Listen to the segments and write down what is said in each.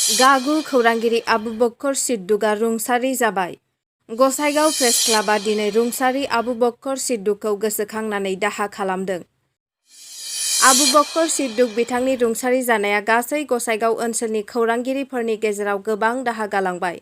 गागु खौरांगिरि आबु बक्कर सिद्दुकआ रुंसारि जाबाय। गसाइगाव प्रेस क्लाबआ दिनै रुंसारि आबु बक्कर सिद्दुकखौ गोसोखांनानै दाहा खालामदों। आबु बक्कर सिद्दुक बिथांनि रुंसारि जानाया गासै गसाइगाव ओनसोलनि खौरांगिरिफोरनि गेजेराव गोबां दाहा गालांबाय।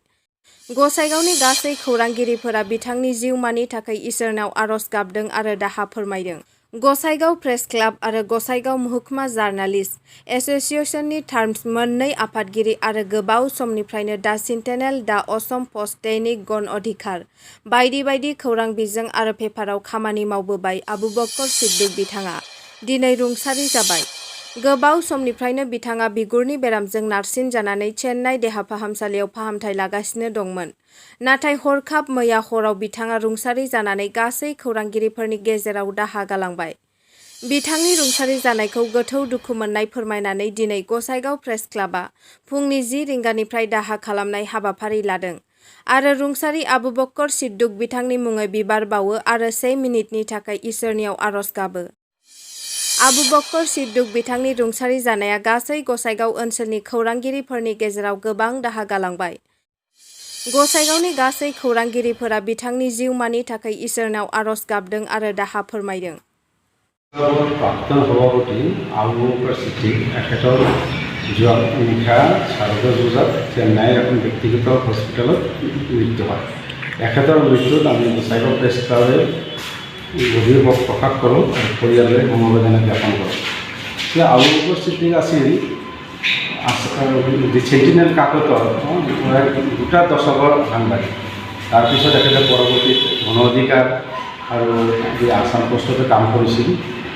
गसाइगावनि गासै खौरांगिरिफोरा बिथांनि जिउमानि थाखाय इसोरनाव आरज गाबदों आरो दाहा फोरमायदों। गसाइगाव प्रेस क्लाब आरो गसाइगाव महकुमा जार्नालिस्ट एस'सिएशननि टार्म्स मोननै आफादगिरि आरो गोबाव समनिफ्रायनो दा सेन्टिनेल, दा असम पस्ट, दैनिक गण अधिकार बायदि बायदि खौरां बिजों आरो पेपाराव खामानि मावबोबाय आबु बक्कर सिद्दुक बिथाङा दिनै रुंसारि जाबाय। गोबाव समनिफ्रायनो बिथाङा बिगुरनि बेरामजों नारसिनजानानै चेन्नाइ देहा फाहामसालियाव फाहामथाय लागासिनो दंमोन। नाथाय हरखाब मैया हराव बिथाङा रुंसारि जानानै गासै खौरांगिरिफोरनि गेजेराव दाहा गालांबाय। बिथांनि रुंसारि जानायखौ गोथौ दुखु मोननाय फोरमायनानै दिनै गसाइगाव प्रेस क्लाबआ फुंनि 10 रिंगानिफ्राय दाहा खालामनाय हाबाफारि लादों आरो रुंसारि आबु बक्कर सिद्दुक बिथांनि मुङै बिबार बावो आरो 1 मिनिटनि थाखाय इसोरनियाव आरज गाबो। आबु बक्कर सिद्दुक बिथांनि रुंसारि जानाया गासै गसाइगाव ओनसोलनि खौरांगिरिफोरनि गेजेराव गोबां दाहा गालांबाय। गसाइगावनि गासै खौरांगिरिफोरा बिथांनि जिउमानि थाखाय इसोरनाव आरज गाबदों आरो दाहा फोरमायदों। प्राक्तन सभापति आबु बक्कर सिद्दुक এখেতৰ যোৱা নিশা চাৰিটা বজাত চেন্নাইৰ এখন ব্যক্তিগত হস্পিটেলত মৃত্যু হয়। এখেতৰ মৃত্যুত আমি গসাইগাঁও প্ৰেছ ক্লাবে গভীৰ শোক প্ৰকাশ কৰোঁ আৰু পৰিয়াললৈ সমবেদনা জ্ঞাপন কৰোঁ। আবু বক্কৰ সিদ্দিক আছিল দি সেন্টিনেল কাকতৰ প্ৰায় 2 দশকৰ সাংবাদিক। তাৰপিছত এখেতে পৰৱৰ্তী গণ অধিকাৰ আৰু আসাম পোষ্টতে কাম কৰিছিল।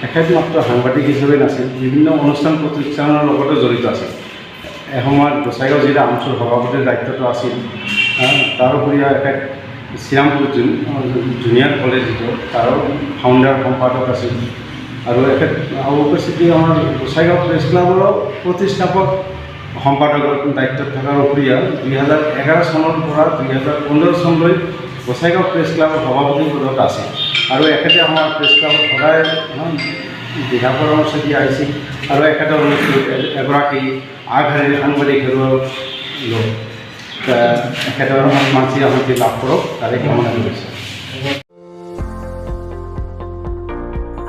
এখেত মাত্ৰ সাংবাদিক হিচাপে নাছিল, বিভিন্ন অনুষ্ঠান প্ৰতিষ্ঠানৰ লগতে জড়িত আছিল। এসময়ত গসাইগাঁও জিলা অঞ্চল সভাপতিৰ দায়িত্বটো আছিল। তাৰোপৰি এখেত শ্ৰীৰামপুৰ জুনিয়ৰ কলেজ তাৰ ফাউণ্ডাৰ সম্পাদক আছিল আৰু এখেত আবু বক্কৰ সিদ্দিক আমাৰ গসাইগাঁও প্ৰেছ ক্লাবৰো প্ৰতিষ্ঠাপক সম্পাদকৰ দায়িত্বত থকাৰ উপৰিও 2011 চনৰ পৰা 2015 চনলৈ গসাইগাঁও প্ৰেছ ক্লাবৰ সভাপতি পদত আছিল আৰু এখেতে আমাৰ প্ৰেছ ক্লাবত সদায় দিহা পৰামৰ্শ দিয়া আহিছিল আৰু এখেতৰ এগৰাকী আগশাৰীৰ সাংবাদিক হেৰুৱাৰ লোক। এখেতৰ মানসিক শান্তি লাভ কৰক তাৰে কামনা কৰিছে।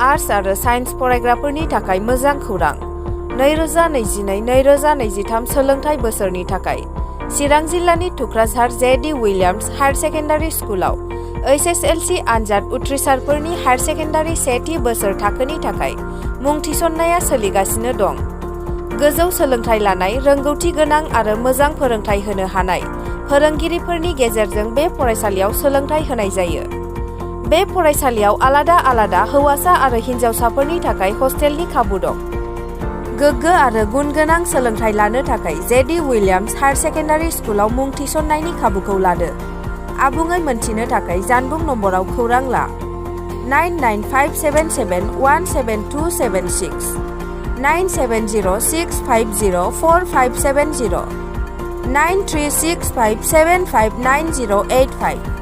आर्ट्स आरो साइन्स फरायग्राफोरनि थाखाय मोजां खौरां। 2022-2023 सोलोंथाइ बोसोरनि थाखाय चिरां जिल्लानि थुक्राझार जे.डि. उइलियाम्स हायार सेकेन्डारि स्कुलाव HSLC आनजाद उथ्रिसारफोरनि हायार सेकेन्डारि सेथि बोसोर थाखोनि थाखाय मुं थिसननाया सोलिगासिनो दं। गोजौ सोलोंथाइ लानाय, रोंगौथि गोनां आरो मोजां फोरोंथाइ होनो हानाय फोरोंगिरिफोरनि गेजेरजों बे फरायसालियाव सोलोंथाइ होनाय जायो। बे फरायसालियाव आलादा हौवासा आरो हिन्जावसाफोरनि थाखाय हस्टेलनि खाबु दं। गोग्गो आरो गुन गोनां सोलोंथाइ लानो थाखाय जे.डि. उइलियाम्स हायार सेकेन्डारि स्कुलाव मुं थिसननायनि खाबुखौ लादो। आबुङै मोनथिनो थाखाय जानबुं नम्बराव खौरां ला 99577172276 9706504570936575908